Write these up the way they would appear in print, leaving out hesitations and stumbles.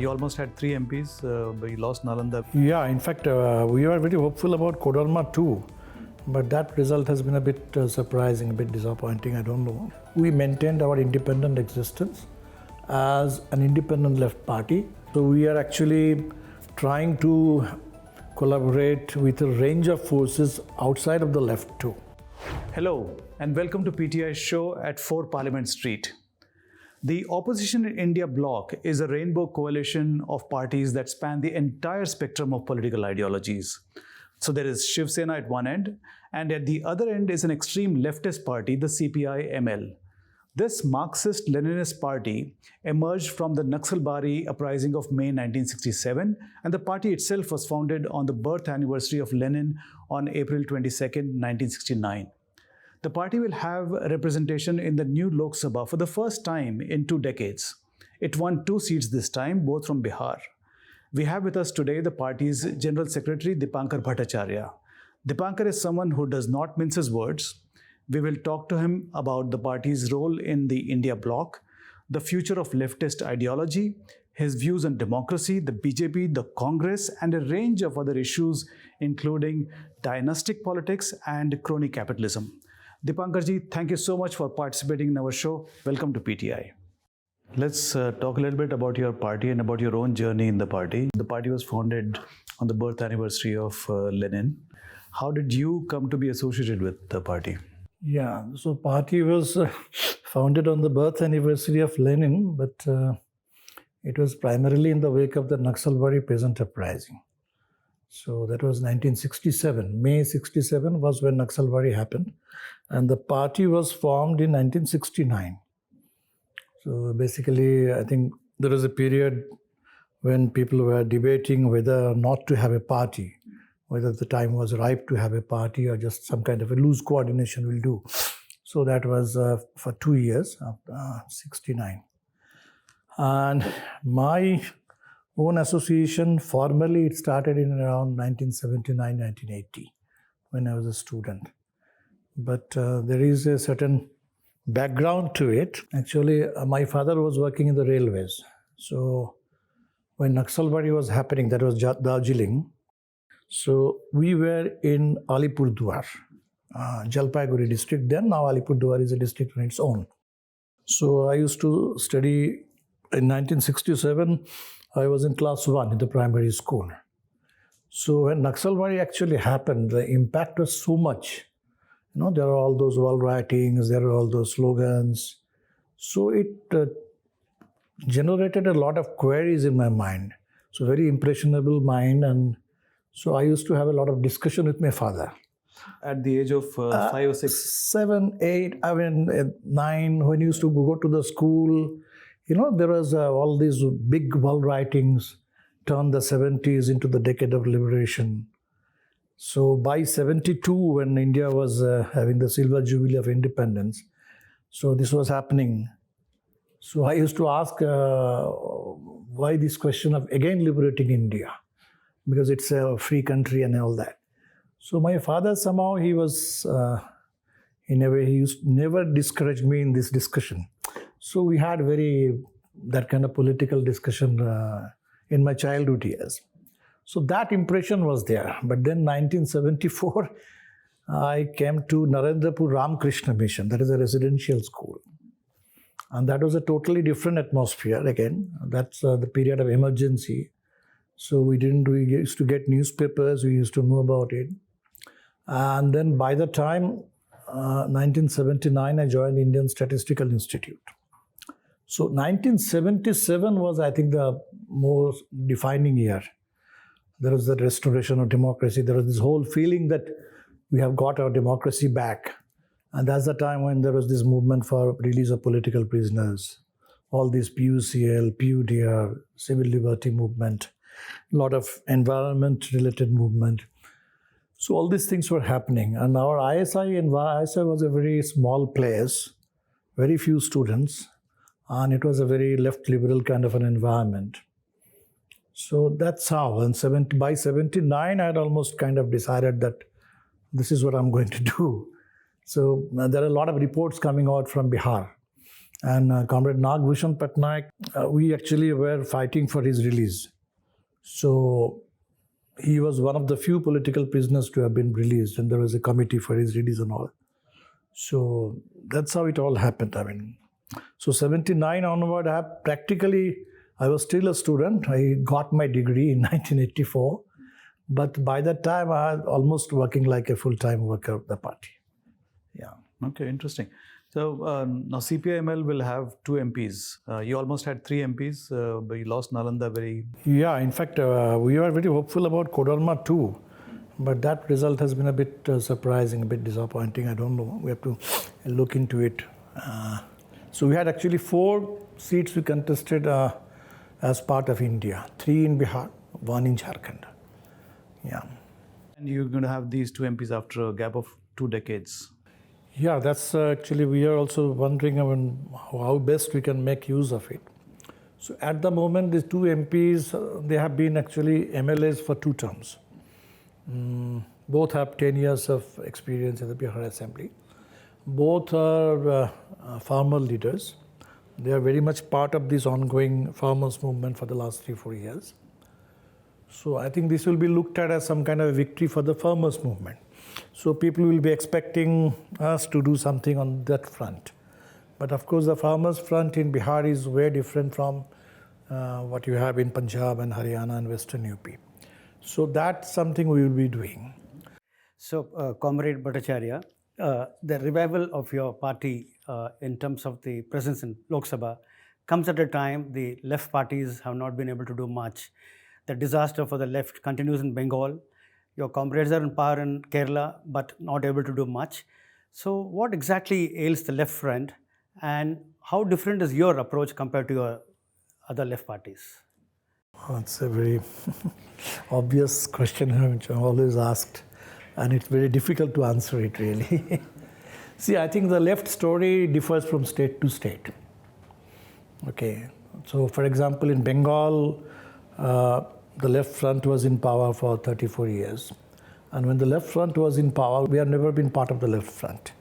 You almost had 3 MPs, but you lost Nalanda. Yeah, in fact, we were very hopeful about Kodarma too, but that result has been a bit surprising, a bit disappointing, I don't know. We maintained our independent existence as an independent left party. So we are actually trying to collaborate with a range of forces outside of the left too. Hello, and welcome to PTI's show at 4 Parliament Street. The Opposition in India bloc is a rainbow coalition of parties that span the entire spectrum of political ideologies. So there is Shiv Sena at one end, and at the other end is an extreme leftist party, the CPI-ML. This Marxist-Leninist party emerged from the Naxalbari uprising of May 1967, and the party itself was founded on the birth anniversary of Lenin on April 22, 1969. The party will have representation in the new Lok Sabha for the first time in 2 decades. It won 2 seats this time, both from Bihar. We have with us today the party's General Secretary, Dipankar Bhattacharya. Dipankar is someone who does not mince his words. We will talk to him about the party's role in the India bloc, the future of leftist ideology, his views on democracy, the BJP, the Congress, and a range of other issues, including dynastic politics and crony capitalism. Dipankarji, thank you so much for participating in our show. Welcome to PTI. Let's talk a little bit about your party and about your own journey in the party. The party was founded on the birth anniversary of Lenin. How did you come to be associated with the party? Yeah, so party was founded on the birth anniversary of Lenin, but it was primarily in the wake of the Naxalbari peasant uprising. So that was 1967. May 67 was when Naxalbari happened, and the party was formed in 1969. So basically, I think there was a period when people were debating whether or not to have a party, whether the time was ripe to have a party or just some kind of a loose coordination will do. So that was for 2 years, 69. And my own association, formally it started in around 1979, 1980, when I was a student. But there is a certain background to it. Actually, my father was working in the railways. So when Naxalbari was happening, that was Darjeeling. So we were in Alipurduar, Jalpaiguri district then. Now Alipurduar is a district on its own. So I used to study in 1967. I was in class 1 in the primary school. So when Naxalbari actually happened, the impact was so much. You know, there are all those wall writings, there are all those slogans. So it generated a lot of queries in my mind. So very impressionable mind, and so I used to have a lot of discussion with my father. At the age of 5 or 6? 7, 8, 9, when he used to go to the school, you know, there was all these big wall writings, turned the 70s into the decade of liberation. So by 72, when India was having the silver jubilee of independence, so this was happening. So I used to ask why this question of again liberating India, because it's a free country and all that. So my father somehow, he was, in a way, he used never discourage me in this discussion. So we had that kind of political discussion in my childhood years. So that impression was there. But then 1974, I came to Narendrapur Ramakrishna Mission. That is a residential school. And that was a totally different atmosphere again. That's the period of emergency. So we used to get newspapers, we used to know about it. And then by the time 1979, I joined the Indian Statistical Institute. So 1977 was, I think, the most defining year. There was the restoration of democracy. There was this whole feeling that we have got our democracy back. And that's the time when there was this movement for release of political prisoners. All this PUCL, PUDR, civil liberty movement, a lot of environment-related movement. So all these things were happening. And our ISI was a very small place, very few students. And it was a very left liberal kind of an environment. So that's how, and by 79, I had almost kind of decided that this is what I'm going to do. So there are a lot of reports coming out from Bihar. And Comrade Nagbhushan Patnaik, we actually were fighting for his release. So he was one of the few political prisoners to have been released, and there was a committee for his release and all. So that's how it all happened. I mean, so 79 onward, I was still a student. I got my degree in 1984. But by that time, I was almost working like a full-time worker of the party. Yeah. Okay, interesting. So now CPIML will have 2 MPs. You almost had 3 MPs, but you lost Nalanda very... Yeah, in fact, we were very hopeful about Kodarma too. But that result has been a bit surprising, a bit disappointing. I don't know. We have to look into it. So we had actually 4 seats we contested as part of India. 3 in Bihar, 1 in Jharkhand. Yeah. And you're going to have these 2 MPs after a gap of 2 decades. Yeah, that's actually, we are also wondering how best we can make use of it. So at the moment, these 2 MPs, they have been actually MLAs for 2 terms. Both have 10 years of experience in the Bihar Assembly. Both are farmer leaders. They are very much part of this ongoing farmers movement for the last 3-4 years. So I think this will be looked at as some kind of victory for the farmers movement. So people will be expecting us to do something on that front. But of course, the farmers' front in Bihar is very different from what you have in Punjab and Haryana and Western UP. So that's something we will be doing. So, Comrade Bhattacharya, the revival of your party in terms of the presence in Lok Sabha comes at a time the left parties have not been able to do much. The disaster for the left continues in Bengal. Your comrades are in power in Kerala, but not able to do much. So what exactly ails the left front, and how different is your approach compared to your other left parties? Oh, it's a very obvious question which I'm always asked, and it's very difficult to answer it really. See, I think the left story differs from state to state. Okay, so for example, in Bengal, the left front was in power for 34 years. And when the left front was in power, we have never been part of the left front.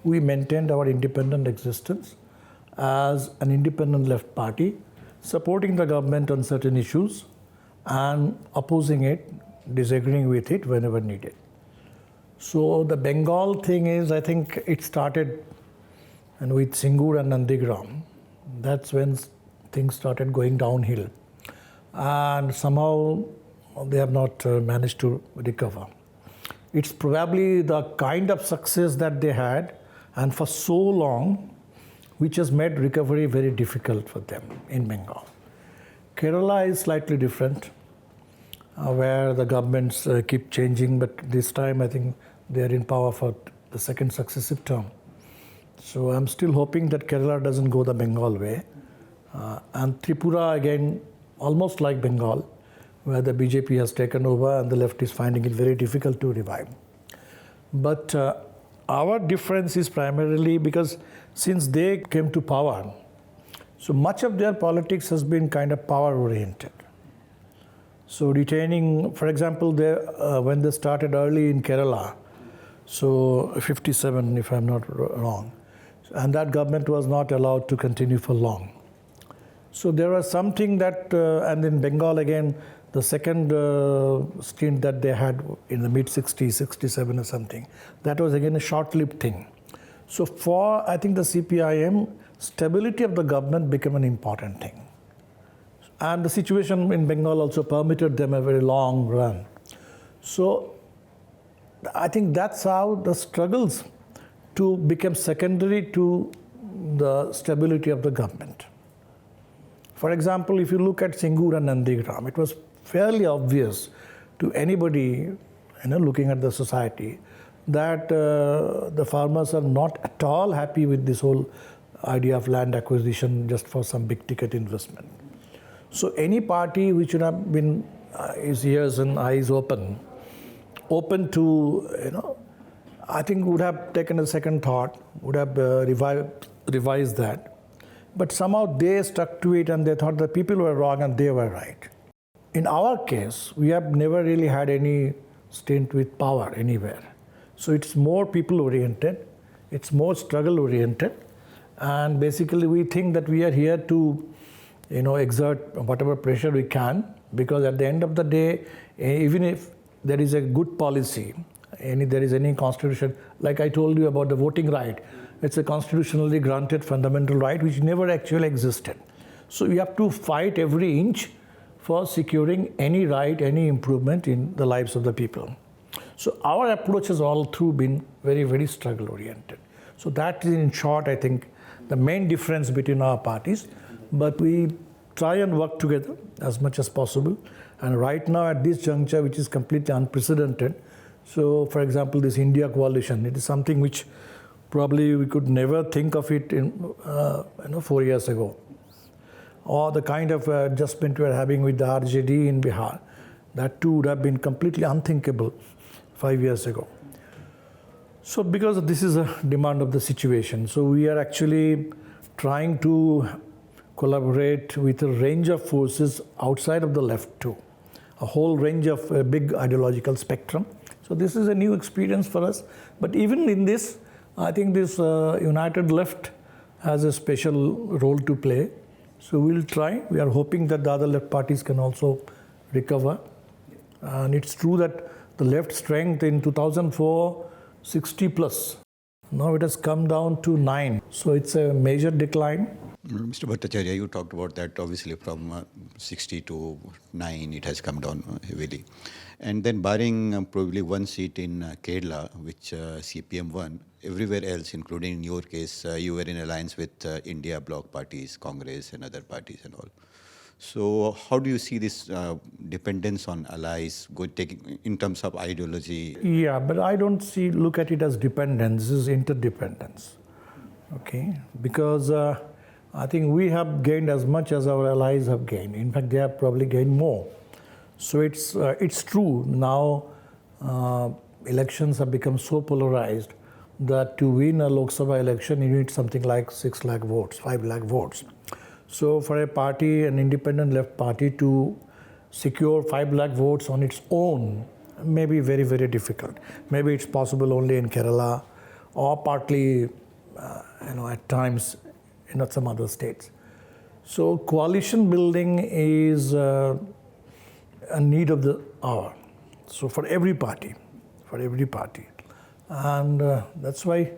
We maintained our independent existence as an independent left party, supporting the government on certain issues and opposing it, disagreeing with it whenever needed. So the Bengal thing is, I think it started with Singur and Nandigram. That's when things started going downhill. And somehow they have not managed to recover. It's probably the kind of success that they had and for so long, which has made recovery very difficult for them in Bengal. Kerala is slightly different, where the governments keep changing, but this time I think they are in power for the second successive term. So I'm still hoping that Kerala doesn't go the Bengal way. And Tripura again, almost like Bengal, where the BJP has taken over and the left is finding it very difficult to revive. But our difference is primarily because since they came to power, so much of their politics has been kind of power-oriented. So retaining, for example, when they started early in Kerala, so 57 if I'm not wrong, and that government was not allowed to continue for long. So there was something that, and in Bengal again, the second stint that they had in the mid-60s, 67 or something, that was again a short-lived thing. So for, I think, the CPIM, stability of the government became an important thing. And the situation in Bengal also permitted them a very long run. So I think that's how the struggles to become secondary to the stability of the government. For example, if you look at Singur and Nandigram, it was fairly obvious to anybody looking at the society that the farmers are not at all happy with this whole idea of land acquisition just for some big ticket investment. So any party which would have been his ears and eyes open to, I think would have taken a second thought, would have revised that. But somehow they stuck to it and they thought the people were wrong and they were right. In our case, we have never really had any stint with power anywhere. So it's more people-oriented, it's more struggle-oriented, And basically we think that we are here to, exert whatever pressure we can, because at the end of the day, even if there is a good policy, there is any constitution, like I told you about the voting right, it's a constitutionally granted fundamental right which never actually existed. So we have to fight every inch for securing any right, any improvement in the lives of the people. So our approach has all through been very, very struggle oriented. So that is, in short, I think, the main difference between our parties. But we try and work together as much as possible. And right now at this juncture, which is completely unprecedented, so for example, this India coalition, it is something which probably we could never think of it in 4 years ago. Or the kind of adjustment we are having with the RJD in Bihar, that too would have been completely unthinkable 5 years ago. So because this is a demand of the situation, so we are actually trying to collaborate with a range of forces outside of the left too, a whole range of a big ideological spectrum. So this is a new experience for us. But even in this, I think this united left has a special role to play. So we'll try. We are hoping that the other left parties can also recover. And it's true that the left strength in 2004, 60 plus. Now it has come down to 9. So it's a major decline. Mr. Bhattacharya, you talked about that obviously from 60 to 9, it has come down heavily. And then barring probably one seat in Kerala, which CPM won, everywhere else, including in your case, you were in alliance with India bloc parties, Congress and other parties and all. So how do you see this dependence on allies taking in terms of ideology? Yeah, but I don't look at it as dependence, this is interdependence. Okay, because I think we have gained as much as our allies have gained. In fact, they have probably gained more. So it's true now elections have become so polarized that to win a Lok Sabha election you need something like 6 lakh votes, 5 lakh votes. So for a party, an independent left party, to secure 5 lakh votes on its own may be very, very difficult. Maybe it's possible only in Kerala or partly at times in some other states. So coalition building is a need of the hour. So for every party. And that's why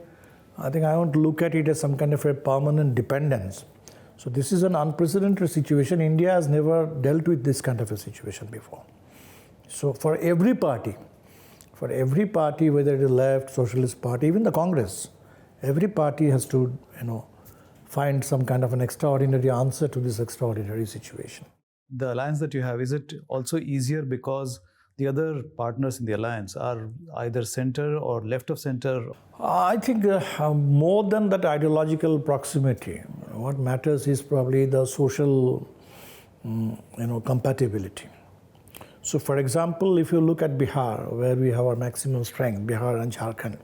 I think I want to look at it as some kind of a permanent dependence. So this is an unprecedented situation. India has never dealt with this kind of a situation before. So for every party, whether it is left, socialist party, even the Congress, every party has to, find some kind of an extraordinary answer to this extraordinary situation. The alliance that you have, is it also easier because the other partners in the alliance are either center or left of center? I think more than that ideological proximity, what matters is probably the social, compatibility. So, for example, if you look at Bihar, where we have our maximum strength, Bihar and Jharkhand,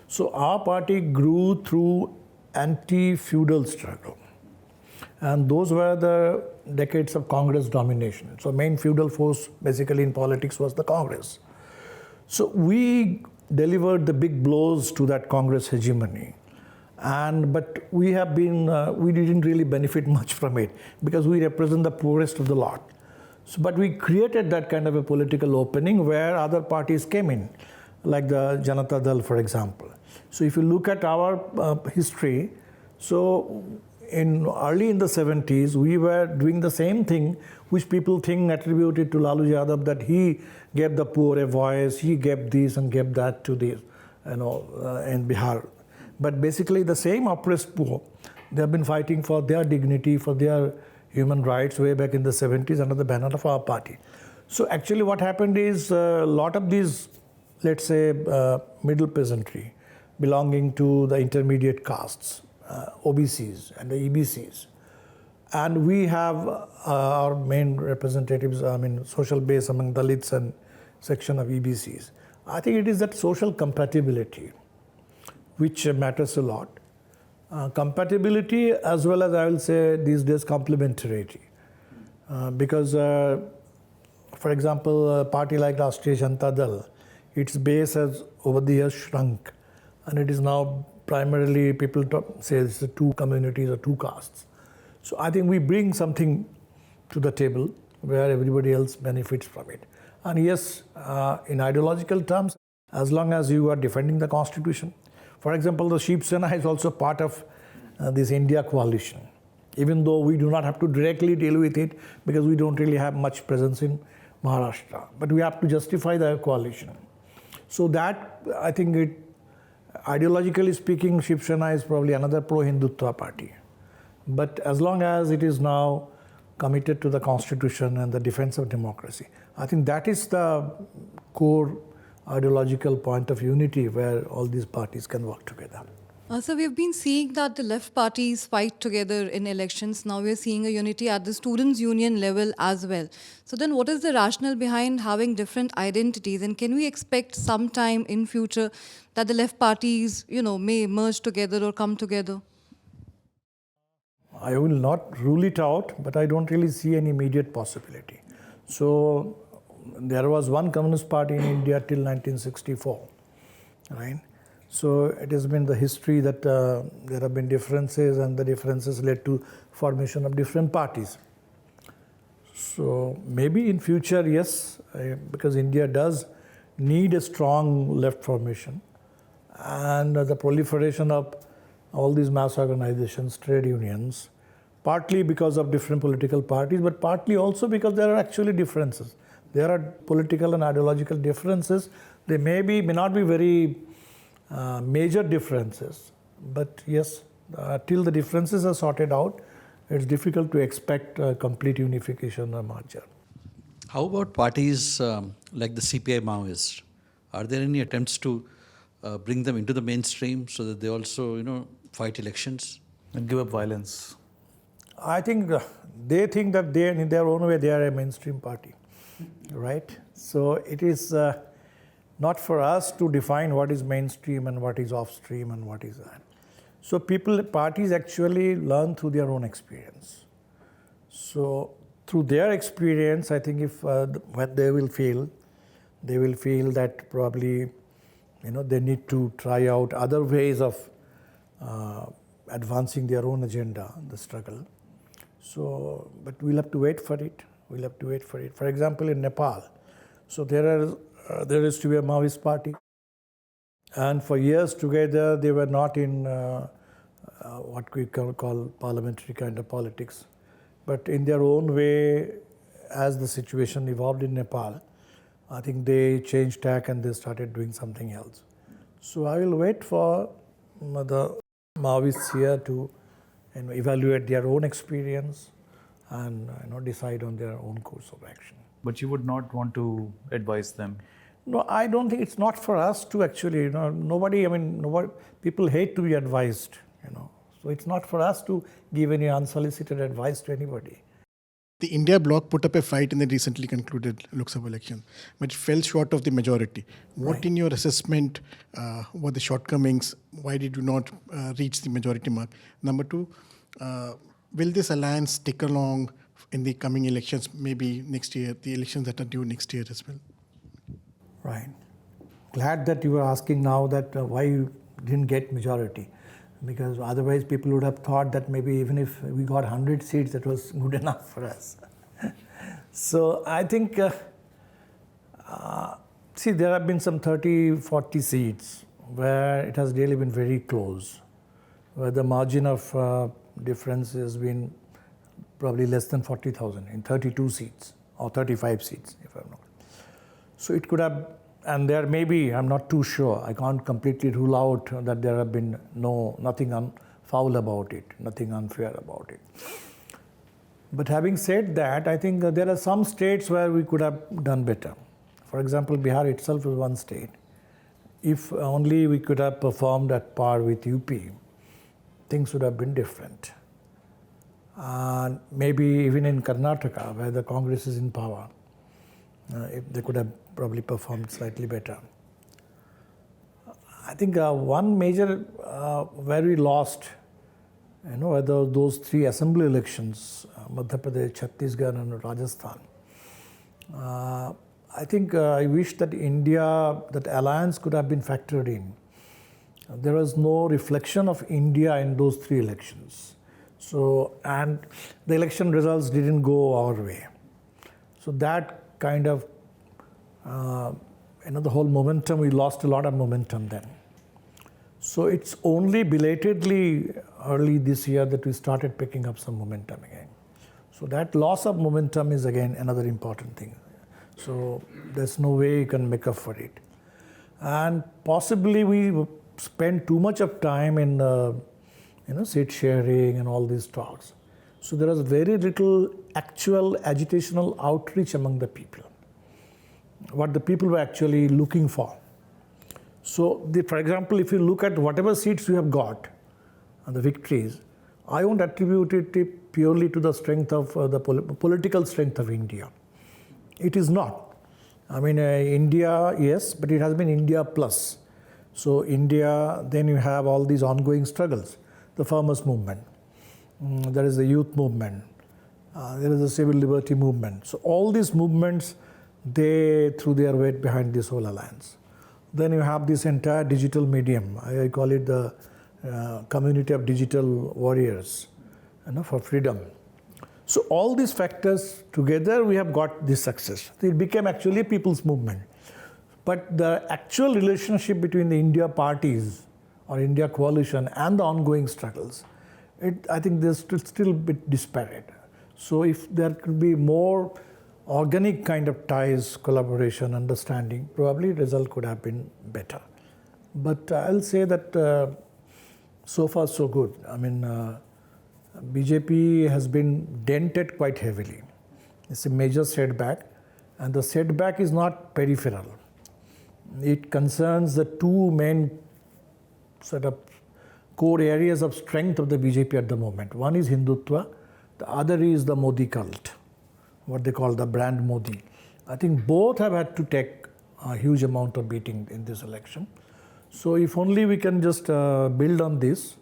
so our party grew through anti-feudal struggle. And those were the decades of Congress domination. So main feudal force basically in politics was the Congress. So we delivered the big blows to that Congress hegemony. But we have been, we didn't really benefit much from it because we represent the poorest of the lot. So, but we created that kind of a political opening where other parties came in, like the Janata Dal, for example. So if you look at our history, so early in the 70s, we were doing the same thing which people think attributed to Lalu Yadav, that he gave the poor a voice, he gave this and gave that to the, in Bihar. But basically the same oppressed poor, they have been fighting for their dignity, for their human rights way back in the 70s under the banner of our party. So actually what happened is a lot of these, let's say, middle peasantry belonging to the intermediate castes, OBCs and the EBCs. And we have our main representatives, social base among Dalits and section of EBCs. I think it is that social compatibility which matters a lot. Compatibility as well as, I will say these days, complementarity. Because, for example, a party like Rashtriya Janata Dal, its base has over the years shrunk, and it is now primarily people say it's the two communities or two castes. So I think we bring something to the table where everybody else benefits from it. And yes, in ideological terms, as long as you are defending the constitution. For example, the Shiv Sena is also part of this India coalition, even though we do not have to directly deal with it because we don't really have much presence in Maharashtra. But we have to justify the coalition. So that, I think, ideologically speaking, Shiv Sena is probably another pro-Hindutva party. But as long as it is now committed to the constitution and the defense of democracy, I think that is the core ideological point of unity where all these parties can work together. So we've been seeing that the left parties fight together in elections. Now we're seeing a unity at the students' union level as well. So then what is the rationale behind having different identities? And can we expect sometime in future that the left parties, may merge together or come together? I will not rule it out, but I don't really see any immediate possibility. So there was one communist party in India till 1964, right? So it has been the history that there have been differences, and the differences led to formation of different parties. So maybe in future, yes, because India does need a strong left formation, and the proliferation of all these mass organizations, trade unions, partly because of different political parties, but partly also because there are actually differences. There are political and ideological differences. They may not be very major differences, but yes, till the differences are sorted out, it's difficult to expect complete unification or merger. How about parties like the CPI Maoists? Are there any attempts to bring them into the mainstream so that they also, fight elections? And give up violence? I think they think that they, in their own way, they are a mainstream party, right? So it is not for us to define what is mainstream and what is off-stream and what is that. So parties actually learn through their own experience. So through their experience, I think if when they will feel that probably, they need to try out other ways of advancing their own agenda, the struggle. So, but we'll have to wait for it. For example, in Nepal, so there is to be a Maoist party, and for years together they were not in what we can call parliamentary kind of politics, but in their own way, as the situation evolved in Nepal, I think they changed tack and they started doing something else. So I will wait for the Maoists here to evaluate their own experience and decide on their own course of action. But you would not want to advise them? No, I don't think it's not for us to actually, nobody, people hate to be advised, So it's not for us to give any unsolicited advice to anybody. The India bloc put up a fight in the recently concluded Lok Sabha election, but fell short of the majority. What, in your assessment, were the shortcomings? Why did you not reach the majority mark? Number two, will this alliance stick along in the coming elections, maybe next year, the elections that are due next year as well? Right. Glad that you were asking now that why you didn't get majority. Because otherwise people would have thought that maybe even if we got 100 seats, that was good enough for us. So I think, there have been some 30, 40 seats where it has really been very close, where the margin of difference has been probably less than 40,000 in 32 seats or 35 seats, if I'm not. So it could have, and there may be, I'm not too sure, I can't completely rule out that there have been nothing foul about it, nothing unfair about it. But having said that, I think there are some states where we could have done better. For example, Bihar itself is one state. If only we could have performed at par with UP, things would have been different. And maybe even in Karnataka, where the Congress is in power, if they could have probably performed slightly better. I think one major where we lost, whether those three assembly elections, Madhya Pradesh, Chhattisgarh and Rajasthan. I think I wish that that alliance could have been factored in. There was no reflection of India in those 3 elections. So, and the election results didn't go our way. So that kind of, the whole momentum, we lost a lot of momentum then. So it's only belatedly early this year that we started picking up some momentum again. So that loss of momentum is again another important thing. So there's no way you can make up for it. And possibly we spend too much of time in seat sharing and all these talks. So there was very little actual agitational outreach among the people, what the people were actually looking for. So, for example, if you look at whatever seats we have got, the victories, I won't attribute it purely to the strength of the political strength of India. It is not. I mean, India, yes, but it has been India plus. So India, then you have all these ongoing struggles, the farmers' movement, there is the youth movement, there is the civil liberty movement. So all these movements, they threw their weight behind this whole alliance. Then you have this entire digital medium. I call it the community of digital warriors, for freedom. So all these factors together, we have got this success. It became actually a people's movement. But the actual relationship between the India parties or India coalition and the ongoing struggles, I think there's still a bit disparate. So if there could be more organic kind of ties, collaboration, understanding, probably result could have been better. But I'll say that so far so good. I mean, BJP has been dented quite heavily. It's a major setback, and the setback is not peripheral. It concerns the 2 main sort of core areas of strength of the BJP at the moment. One is Hindutva, the other is the Modi cult, what they call the brand Modi. I think both have had to take a huge amount of beating in this election. So if only we can just build on this.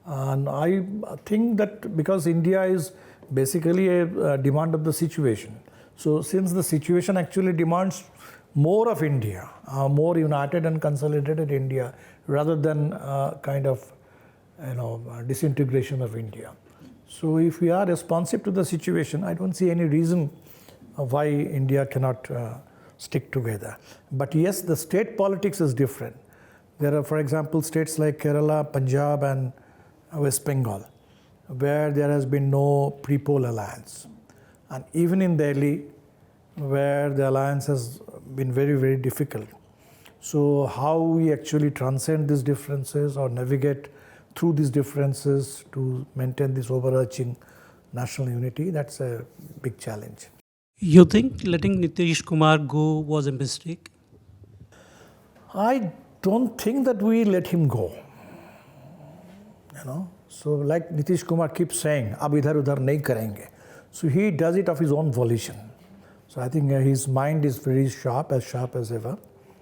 And I think that because India is basically a demand of the situation. So since the situation actually demands more of India, more united and consolidated India, rather than kind of disintegration of India. So if we are responsive to the situation, I don't see any reason why India cannot stick together. But yes, the state politics is different. There are, for example, states like Kerala, Punjab and West Bengal, where there has been no pre-poll alliance. And even in Delhi, where the alliance has been very, very difficult. So how we actually transcend these differences or navigate through these differences to maintain this overarching national unity, that's a big challenge. You think letting Nitish Kumar go was a mistake? I don't think that we let him go. So like Nitish Kumar keeps saying, ab idhar udhar nahi karenge. So he does it of his own volition. So I think his mind is very sharp as ever.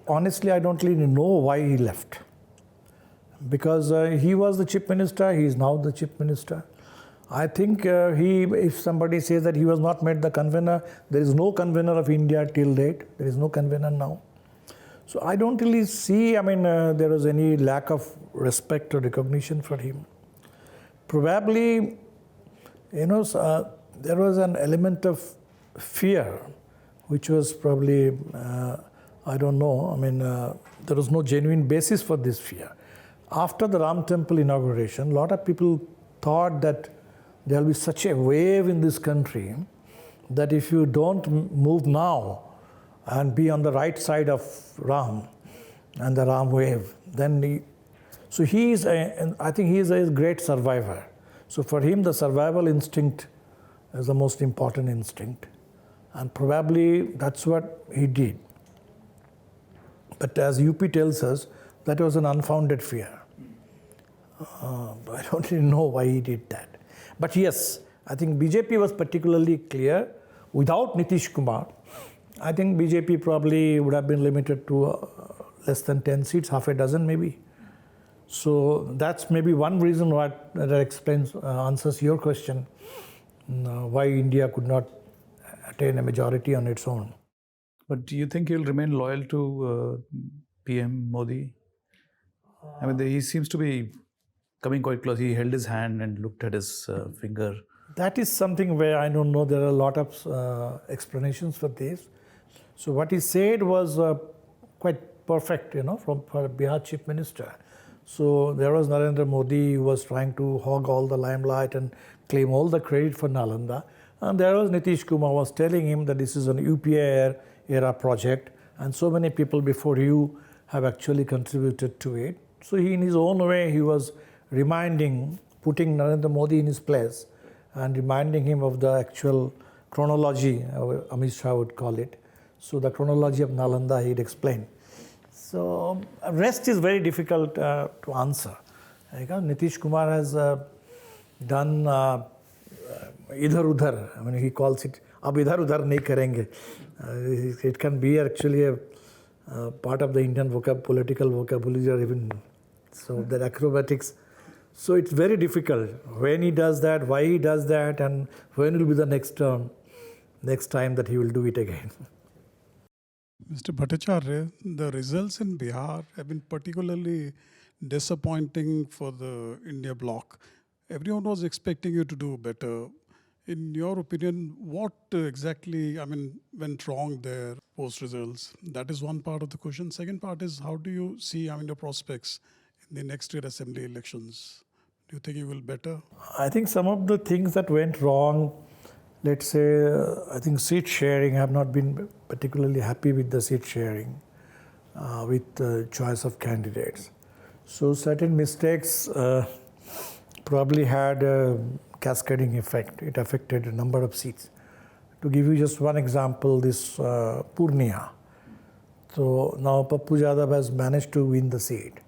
Honestly, I don't really know why he left. Because he was the chief minister, he is now the chief minister. I think if somebody says that he was not made the convener, there is no convener of India till date. There is no convener now. So I don't really see, there was any lack of respect or recognition for him. Probably, there was an element of fear, which was probably, I don't know, there was no genuine basis for this fear. After the Ram Temple inauguration, a lot of people thought that there will be such a wave in this country that if you don't move now and be on the right side of Ram and the Ram wave, then so he is, I think he is a great survivor. So for him, the survival instinct is the most important instinct. And probably that's what he did. But as UP tells us, that was an unfounded fear. I don't really know why he did that. But yes, I think BJP was particularly clear. Without Nitish Kumar, I think BJP probably would have been limited to less than 10 seats, half a dozen maybe. So that's maybe one reason why that explains, answers your question, why India could not attain a majority on its own. But do you think he'll remain loyal to PM Modi? I mean, he seems to be coming quite close. He held his hand and looked at his finger. That is something where I don't know. There are a lot of explanations for this. So what he said was quite perfect, for Bihar Chief Minister. So there was Narendra Modi who was trying to hog all the limelight and claim all the credit for Nalanda. And there was Nitish Kumar was telling him that this is an UPA era project and so many people before you have actually contributed to it. So he, in his own way, he was putting Narendra Modi in his place and reminding him of the actual chronology, Amit Shah would call it. So the chronology of Nalanda he'd explain. So rest is very difficult to answer. Nitish Kumar has done idhar udhar. I mean, he calls it ab idhar udhar nahi karenge. It can be actually a part of the Indian political vocabulary, or even so that acrobatics. So it's very difficult when he does that, why he does that, and when will be the next time that he will do it again. Mr. Bhattacharya, the results in Bihar have been particularly disappointing for the India bloc. Everyone was expecting you to do better. In your opinion, what exactly, went wrong there post results? That is one part of the question. Second part is, how do you see, the prospects in the next year assembly elections? Do you think you will better? I think some of the things that went wrong, let's say, I think seat sharing, I have not been particularly happy with the seat sharing, with the choice of candidates. So certain mistakes probably had a cascading effect. It affected a number of seats. To give you just one example, this Purnia. So now Pappu Jadhav has managed to win the seat.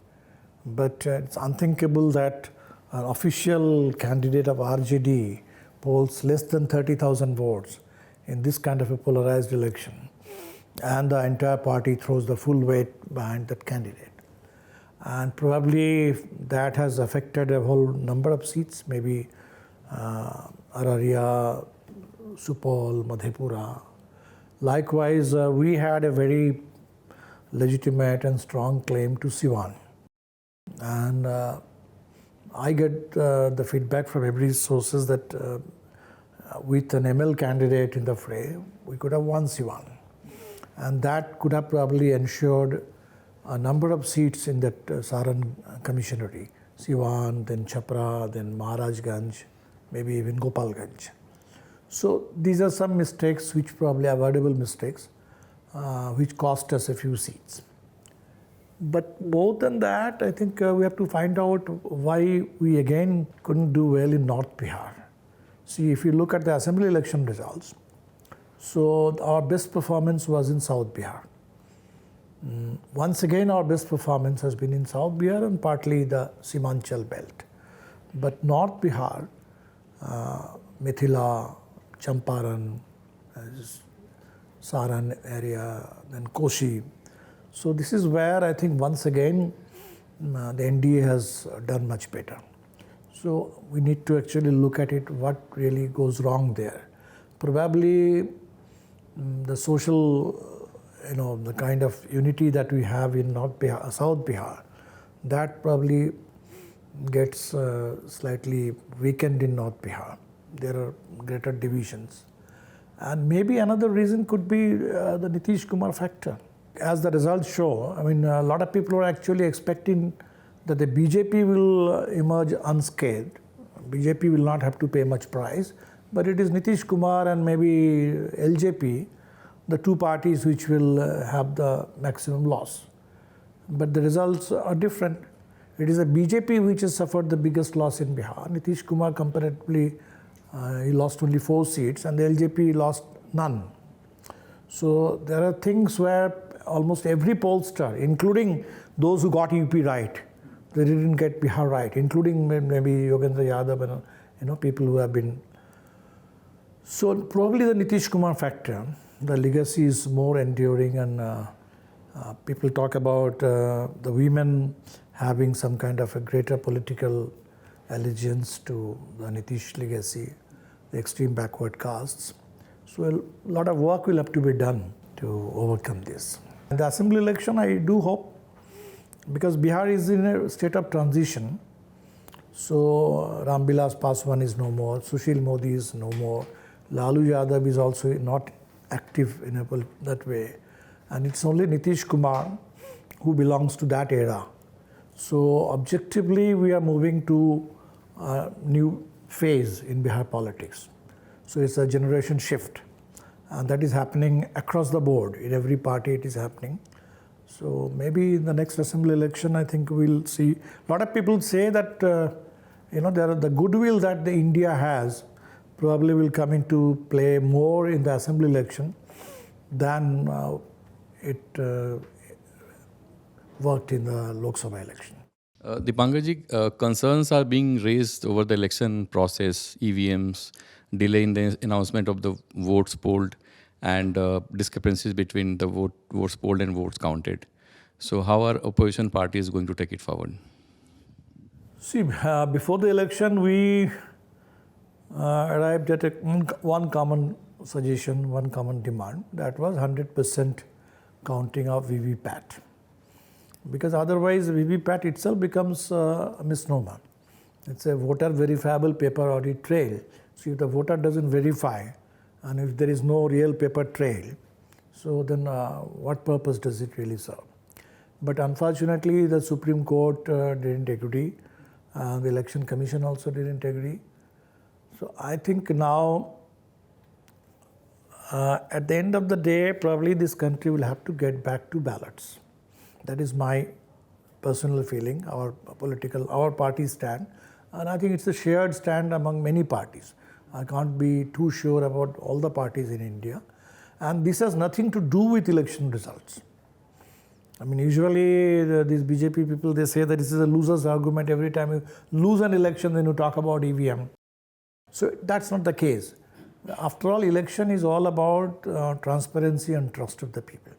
But it's unthinkable that an official candidate of RJD polls less than 30,000 votes in this kind of a polarized election, and the entire party throws the full weight behind that candidate. And probably that has affected a whole number of seats, maybe Araria, Supol, Madhepura. Likewise, we had a very legitimate and strong claim to Siwan. And I get the feedback from every sources that with an ML candidate in the fray, we could have won Siwan. And that could have probably ensured a number of seats in that Saran commissionary. Siwan, then Chapra, then Maharajganj, maybe even Gopalganj. So these are some mistakes, which probably avoidable mistakes, which cost us a few seats. But more than that, I think we have to find out why we again couldn't do well in North Bihar. See, if you look at the assembly election results, so our best performance was in South Bihar. Once again, our best performance has been in South Bihar and partly the Simanchal belt. But North Bihar, Mithila, Champaran, Saran area, then Koshi. So this is where I think once again the NDA has done much better. So we need to actually look at it, what really goes wrong there. Probably the social, the kind of unity that we have in North Bihar, South Bihar, that probably gets slightly weakened in North Bihar. There are greater divisions. And maybe another reason could be the Nitish Kumar factor. As the results show, a lot of people are actually expecting that the BJP will emerge unscathed. BJP will not have to pay much price, but it is Nitish Kumar and maybe LJP, the two parties which will have the maximum loss. But the results are different. It is a BJP which has suffered the biggest loss in Bihar. Nitish Kumar comparatively, he lost only 4 seats and the LJP lost none. So there are things where almost every pollster, including those who got UP right, they didn't get Bihar right, including maybe Yogendra Yadav and people who have been. So probably the Nitish Kumar factor, the legacy is more enduring, and people talk about the women having some kind of a greater political allegiance to the Nitish legacy, the extreme backward castes. So a lot of work will have to be done to overcome this. In the assembly election, I do hope because Bihar is in a state of transition. So Ramvilas Paswan is no more, Sushil Modi is no more, Lalu Yadav is also not active in that way. And it's only Nitish Kumar who belongs to that era. So objectively, we are moving to a new phase in Bihar politics. So it's a generation shift. And that is happening across the board. In every party it is happening. So maybe in the next assembly election, I think we'll see. A lot of people say that, the goodwill that the India has probably will come into play more in the assembly election than it worked in the Lok Sabha election. Dipankarji, concerns are being raised over the election process, EVMs, delay in the announcement of the votes polled, and discrepancies between the votes polled and votes counted. So how are opposition parties going to take it forward? See, before the election, we arrived at one common suggestion, one common demand. That was 100% counting of VVPAT. Because otherwise, VVPAT itself becomes a misnomer. It's a voter verifiable paper audit trail. So if the voter doesn't verify, and if there is no real paper trail, so then what purpose does it really serve? But unfortunately, the Supreme Court didn't agree. The Election Commission also didn't agree. So I think now, at the end of the day, probably this country will have to get back to ballots. That is my personal feeling, our party stand. And I think it's a shared stand among many parties. I can't be too sure about all the parties in India. And this has nothing to do with election results. I mean, usually these BJP people, they say that this is a loser's argument. Every time you lose an election, then you talk about EVM. So that's not the case. After all, election is all about transparency and trust of the people.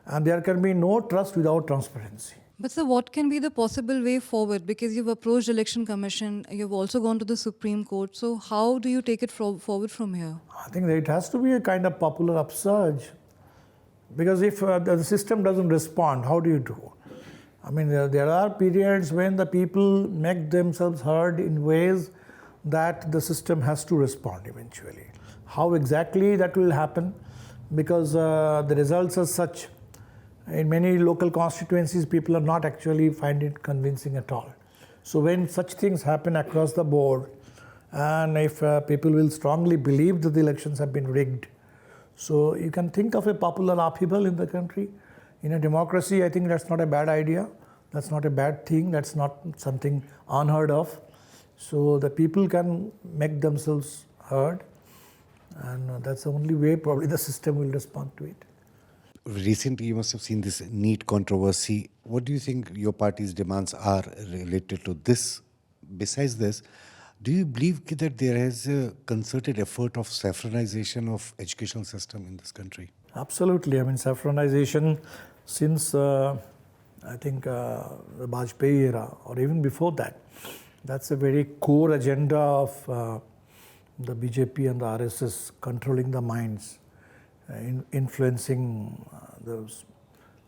And there can be no trust without transparency. But sir, what can be the possible way forward? Because you've approached Election Commission, you've also gone to the Supreme Court. So how do you take it forward from here? I think that it has to be a kind of popular upsurge. Because if the system doesn't respond, how do you do? I mean, there are periods when the people make themselves heard in ways that the system has to respond eventually. How exactly that will happen? Because the results are such. In many local constituencies, people are not actually find it convincing at all. So when such things happen across the board, and if people will strongly believe that the elections have been rigged, so you can think of a popular upheaval in the country. In a democracy, I think that's not a bad idea. That's not a bad thing. That's not something unheard of. So the people can make themselves heard, and that's the only way probably the system will respond to it. Recently, you must have seen this NEET controversy. What do you think your party's demands are related to this? Besides this, do you believe that there is a concerted effort of saffronization of educational system in this country? Absolutely. I mean, saffronization since, I think, the Vajpayee era, or even before that, that's a very core agenda of the BJP and the RSS, controlling the minds, influencing the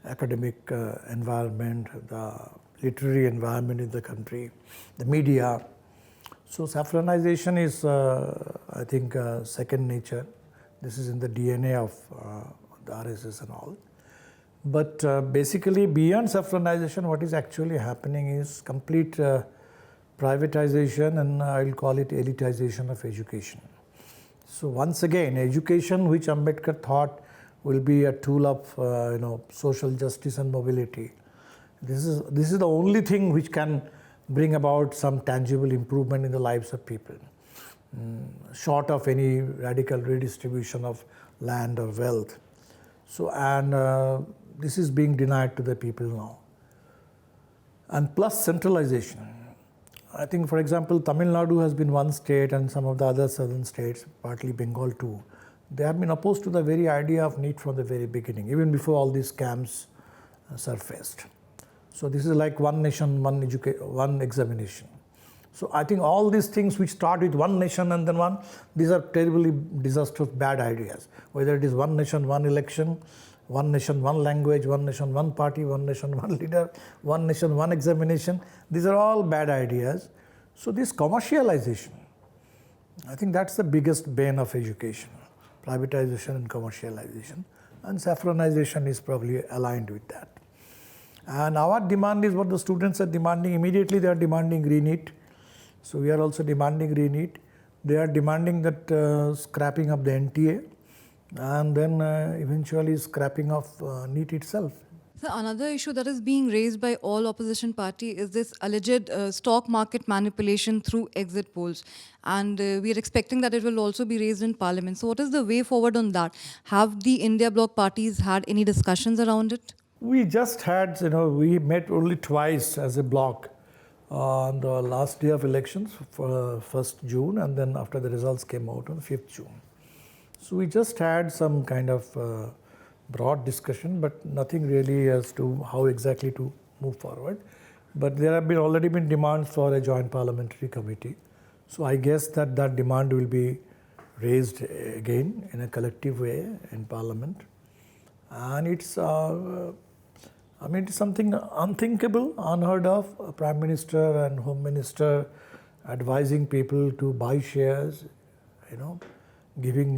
academic environment, the literary environment in the country, the media. So saffronization is, I think, second nature. This is in the DNA of the RSS and all. But basically, beyond saffronization, what is actually happening is complete privatization, and I'll call it elitization of education. So once again, education, which Ambedkar thought will be a tool of social justice and mobility, this is the only thing which can bring about some tangible improvement in the lives of people, short of any radical redistribution of land or wealth. So, and this is being denied to the people now. And plus centralization. I think, for example, Tamil Nadu has been one state, and some of the other southern states, partly Bengal too, they have been opposed to the very idea of NEET from the very beginning, even before all these scams surfaced. So this is like one nation, one examination. So I think all these things which start with one nation and then one, these are terribly disastrous, bad ideas. Whether it is one nation, one election, one nation, one language, one nation, one party, one nation, one leader, one nation, one examination. These are all bad ideas. So this commercialization, I think that's the biggest bane of education, privatization and commercialization. And saffronization is probably aligned with that. And our demand is what the students are demanding. Immediately they are demanding re-NEET. So we are also demanding re-NEET. They are demanding that scrapping of the NTA and then eventually scrapping of NEET itself. So another issue that is being raised by all opposition party is this alleged stock market manipulation through exit polls. And we are expecting that it will also be raised in parliament. So what is the way forward on that? Have the India bloc parties had any discussions around it? We just had, we met only twice as a bloc on the last day of elections, for 1st June, and then after the results came out on 5th June. So we just had some kind of broad discussion, but nothing really as to how exactly to move forward. But there have already been demands for a joint parliamentary committee. So I guess that demand will be raised again in a collective way in parliament. And it's something unthinkable, unheard of. A Prime Minister and Home Minister advising people to buy shares, giving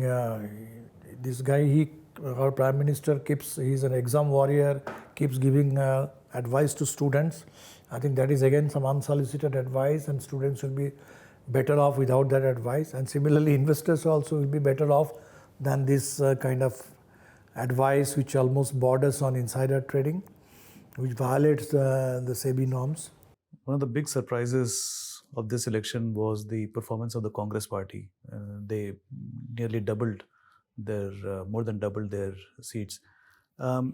this guy, our Prime Minister he's an exam warrior, keeps giving advice to students. I think that is again some unsolicited advice, and students will be better off without that advice. And similarly, investors also will be better off than this kind of advice which almost borders on insider trading, which violates the SEBI norms. One of the big surprises of this election was the performance of the Congress party. They nearly more than doubled their seats.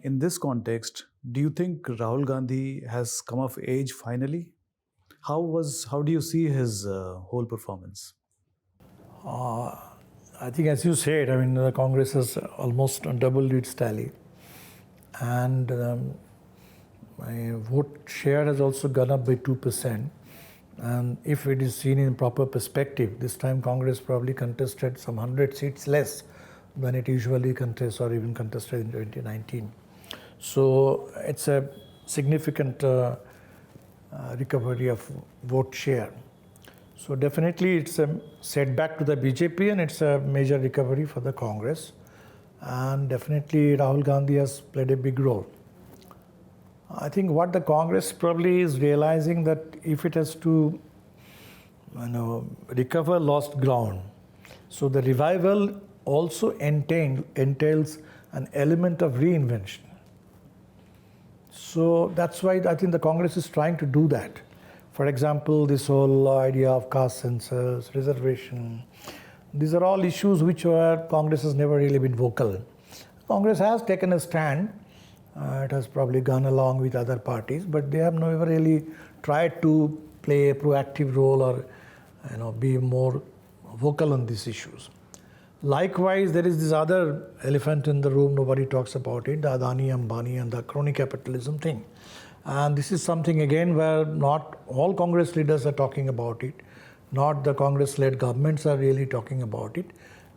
In this context, do you think Rahul Gandhi has come of age finally? How do you see his whole performance? I think, as you said, the Congress has almost doubled its tally, and my vote share has also gone up by 2%. And if it is seen in proper perspective, this time Congress probably contested some 100 seats less than it usually contests or even contested in 2019. So it's a significant recovery of vote share. So definitely it's a setback to the BJP, and it's a major recovery for the Congress. And definitely Rahul Gandhi has played a big role. I think what the Congress probably is realizing, that if it has to recover lost ground, so the revival also entails an element of reinvention. So that's why I think the Congress is trying to do that. For example, this whole idea of caste census, reservation, these are all issues which Congress has never really been vocal. Congress has taken a stand. It has probably gone along with other parties, but they have never really tried to play a proactive role or be more vocal on these issues. Likewise, there is this other elephant in the room, nobody talks about it, the Adani, Ambani and the crony capitalism thing. And this is something again where not all Congress leaders are talking about it, not the Congress-led governments are really talking about it,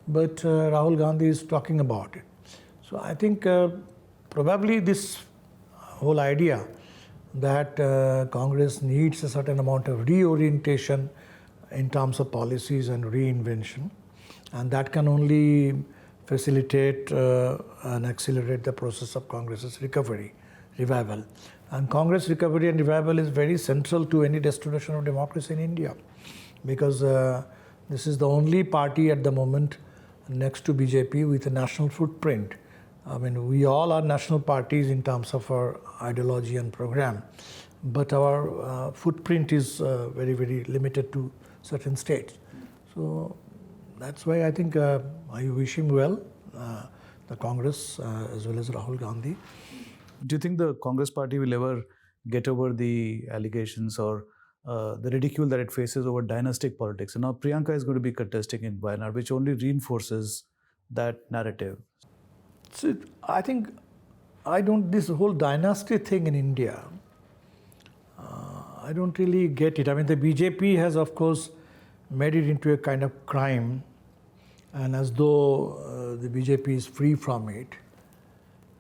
but Rahul Gandhi is talking about it. So I think probably this whole idea that Congress needs a certain amount of reorientation in terms of policies and reinvention, and that can only facilitate and accelerate the process of Congress's revival. And Congress recovery and revival is very central to any restoration of democracy in India, because this is the only party at the moment next to BJP with a national footprint. We all are national parties in terms of our ideology and program, but our footprint is very, very limited to certain states. So that's why I think I wish him well, the Congress as well as Rahul Gandhi. Do you think the Congress party will ever get over the allegations or the ridicule that it faces over dynastic politics? And now Priyanka is going to be contesting in Wayanad, which only reinforces that narrative. So I think this whole dynasty thing in India, I don't really get it. The BJP has, of course, made it into a kind of crime, and as though the BJP is free from it.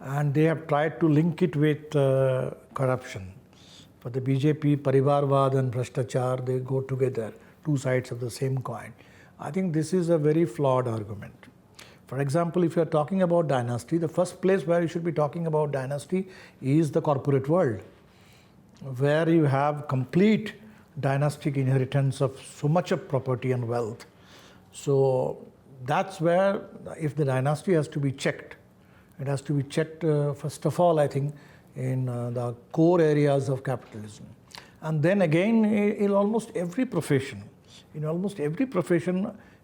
and they have tried to link it with corruption. For the BJP, Parivarvad and Bhattacharya, they go together, two sides of the same coin. I think this is a very flawed argument. For example, if you are talking about dynasty, the first place where you should be talking about dynasty is the corporate world, where you have complete dynastic inheritance of so much of property and wealth. So that's where, if the dynasty has to be checked, it has to be checked, first of all, I think, in the core areas of capitalism. And then again, in almost every profession,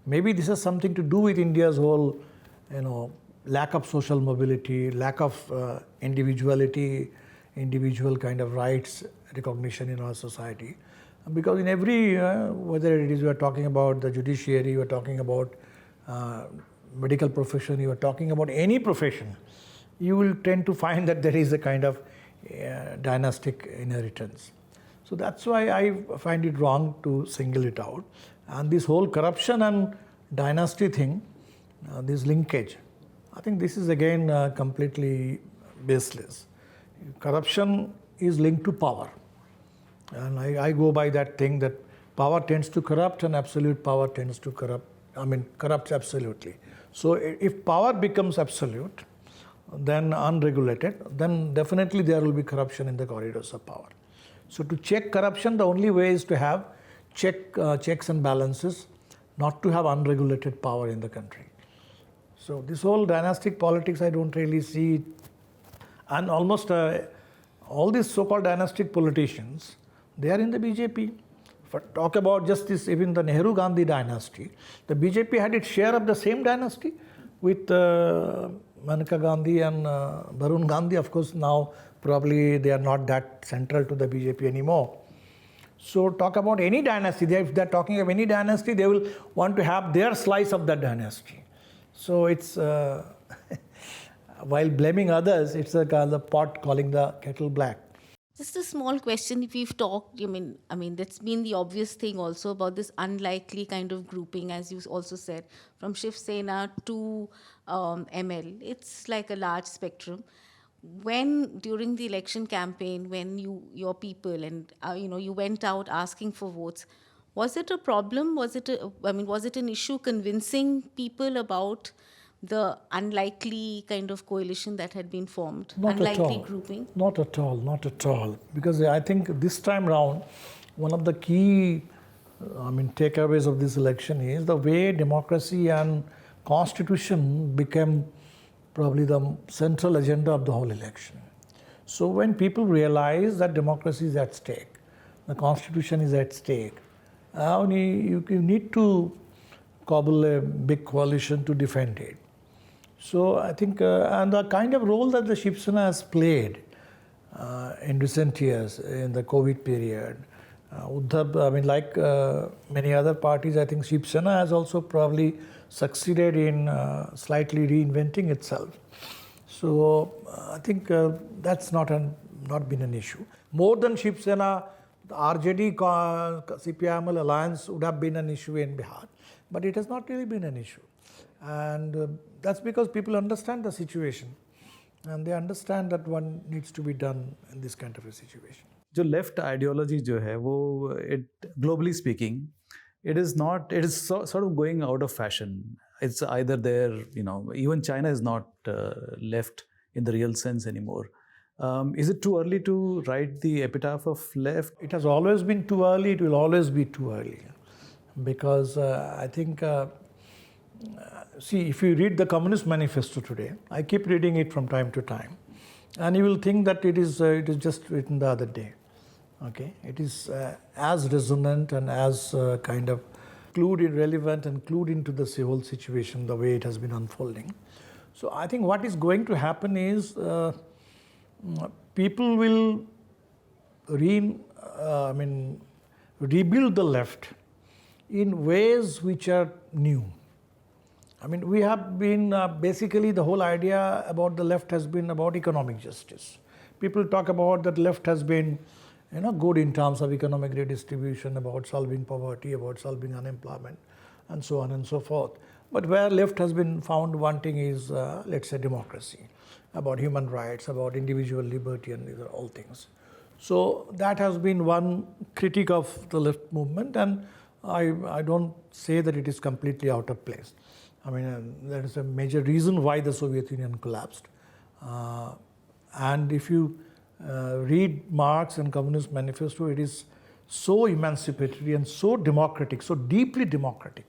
maybe this has something to do with India's whole, lack of social mobility, lack of individuality, individual kind of rights recognition in our society. Because in every, whether it is you are talking about the judiciary, you are talking about medical profession, you are talking about any profession, you will tend to find that there is a kind of dynastic inheritance. So that's why I find it wrong to single it out. And this whole corruption and dynasty thing, this linkage, I think this is again completely baseless. Corruption is linked to power. And I go by that thing that power tends to corrupt and absolute power tends to corrupts absolutely. So if power becomes absolute, then unregulated, then definitely there will be corruption in the corridors of power. So to check corruption, the only way is to have checks and balances, not to have unregulated power in the country. So this whole dynastic politics, I don't really see. And almost all these so-called dynastic politicians, they are in the BJP. If I talk about just this, even the Nehru-Gandhi dynasty, the BJP had its share of the same dynasty with Maneka Gandhi and Barun Gandhi. Of course, now probably they are not that central to the BJP anymore. So talk about any dynasty. If they're talking of any dynasty, they will want to have their slice of that dynasty. So it's, while blaming others, it's the pot calling the kettle black. Just a small question. If we've talked, I mean, that's been the obvious thing also about this unlikely kind of grouping, as you also said, from Shiv Sena to ML. It's like a large spectrum. When during the election campaign, when your people and you went out asking for votes, was it a problem? Was it an issue convincing people about the unlikely kind of coalition that had been formed? Not unlikely at all. Grouping? Not at all. Because I think this time round, one of the key takeaways of this election is the way democracy and constitution became probably the central agenda of the whole election. So when people realize that democracy is at stake, the constitution is at stake, you need to cobble a big coalition to defend it. So I think, and the kind of role that the Shiv Sena has played in recent years, in the COVID period, Uddhav, like many other parties, I think Shiv Sena has also probably succeeded in slightly reinventing itself. So I think that's not been an issue. More than Shiv Sena, the RJD CPI alliance would have been an issue in Bihar, but it has not really been an issue. And that's because people understand the situation and they understand that one needs to be done in this kind of a situation. जो left ideology जो है वो, globally speaking, it is sort of going out of fashion. It's either there, even China is not left in the real sense anymore. Is it too early to write the epitaph of left? It has always been too early. It will always be too early. Because I think, see, if you read the Communist Manifesto today, I keep reading it from time to time, and you will think that it is just written the other day. Okay, it is as resonant and as kind of relevant and clued into the whole situation the way it has been unfolding. So I think what is going to happen is people will rebuild the left in ways which are new. We have been basically the whole idea about the left has been about economic justice. People talk about that left has been good in terms of economic redistribution, about solving poverty, about solving unemployment, and so on and so forth. But where left has been found wanting is, let's say, democracy, about human rights, about individual liberty, and these are all things. So that has been one critique of the left movement, and I don't say that it is completely out of place. I mean, there is a major reason why the Soviet Union collapsed. And if you read Marx and Communist Manifesto, it is so emancipatory and so democratic, so deeply democratic.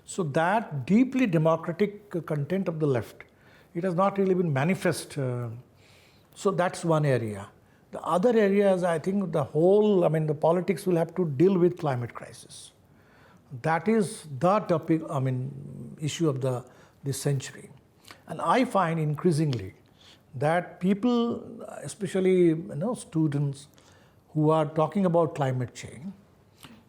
So that deeply democratic content of the left, it has not really been manifest. So that's one area. The other areas, I think the politics will have to deal with climate crisis. That is the topic, issue of this century. And I find increasingly that people, especially students who are talking about climate change,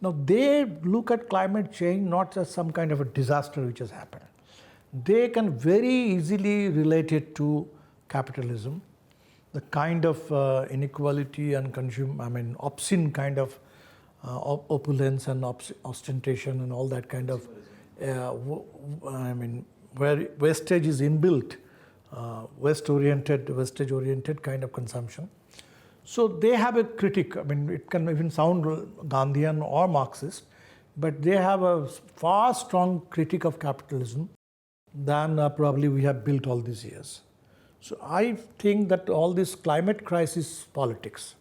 now they look at climate change not as some kind of a disaster which has happened. They can very easily relate it to capitalism, the kind of inequality and obscene kind of opulence and ostentation and all that kind of, where wastage is inbuilt, wastage-oriented kind of consumption. So they have a critique. I mean, it can even sound Gandhian or Marxist, but they have a far strong critique of capitalism than probably we have built all these years. So I think that all this climate crisis politics,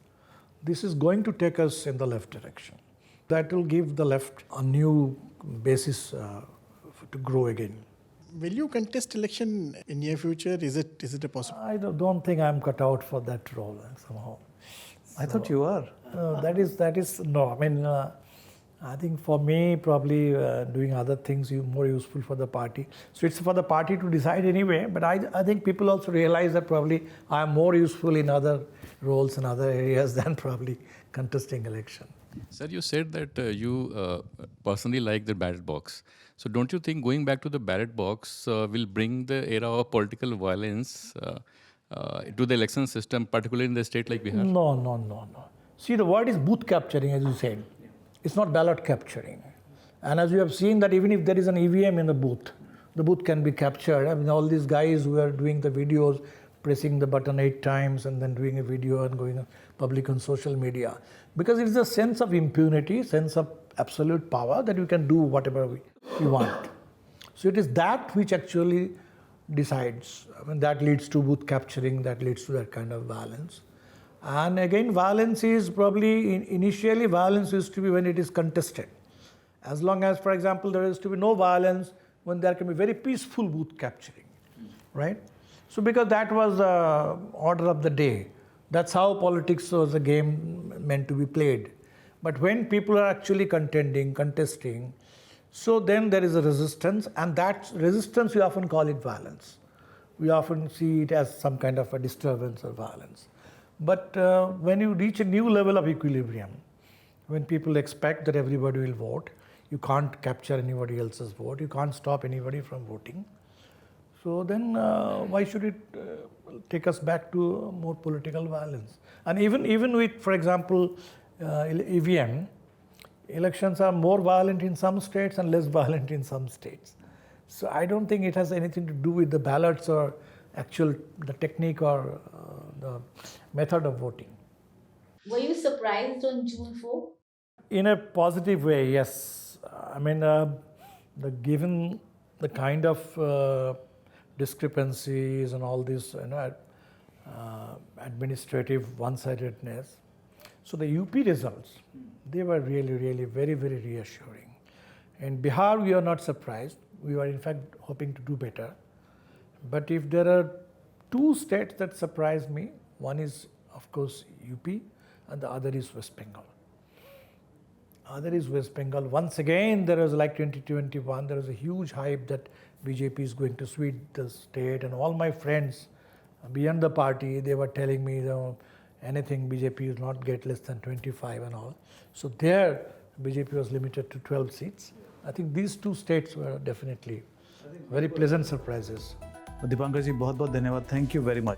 this is going to take us in the left direction. That will give the left a new basis to grow again. Will you contest election in near future? Is it a possibility? I don't think I'm cut out for that role somehow. I thought you were. That is no. I mean, I think for me, probably doing other things more useful for the party. So it's for the party to decide anyway. But I think people also realize that probably I am more useful in other roles in other areas than probably contesting election. Sir, you said that you personally like the ballot box. So don't you think going back to the ballot box will bring the era of political violence to the election system, particularly in the state like Bihar? No. See, the word is booth capturing, as you said. It's not ballot capturing. And as you have seen that even if there is an EVM in the booth can be captured. I mean, all these guys who are doing the videos, pressing the button 8 times and then doing a video and going public on social media. Because it is a sense of impunity, sense of absolute power that you can do whatever you want. So it is that which actually decides. I mean, that leads to booth capturing, that leads to that kind of violence. And again, violence is probably, initially violence used to be when it is contested. As long as, for example, there is to be no violence when there can be very peaceful booth capturing, right? So because that was the order of the day. That's how politics was a game meant to be played. But when people are actually contesting, so then there is a resistance, and that resistance we often call it violence. We often see it as some kind of a disturbance or violence. But when you reach a new level of equilibrium, when people expect that everybody will vote, you can't capture anybody else's vote, you can't stop anybody from voting. So then why should it take us back to more political violence? And even with, for example, EVM, elections are more violent in some states and less violent in some states. So I don't think it has anything to do with the ballots or the technique or the method of voting. Were you surprised on June 4? In a positive way, yes. I mean, given the kind of discrepancies and all this, administrative one-sidedness. So the UP results, they were really, really very, very reassuring. In Bihar, we are not surprised. We were in fact hoping to do better. But if there are 2 states that surprised me, one is, of course, UP, and the other is West Bengal. Once again, there was like 2021, there was a huge hype that BJP is going to sweep the state, and all my friends beyond the party, they were telling me, anything BJP will not get less than 25 and all. So there, BJP was limited to 12 seats. I think these 2 states were definitely very pleasant surprises. Dipankar ji, बहुत बहुत धन्यवाद. Thank you very much.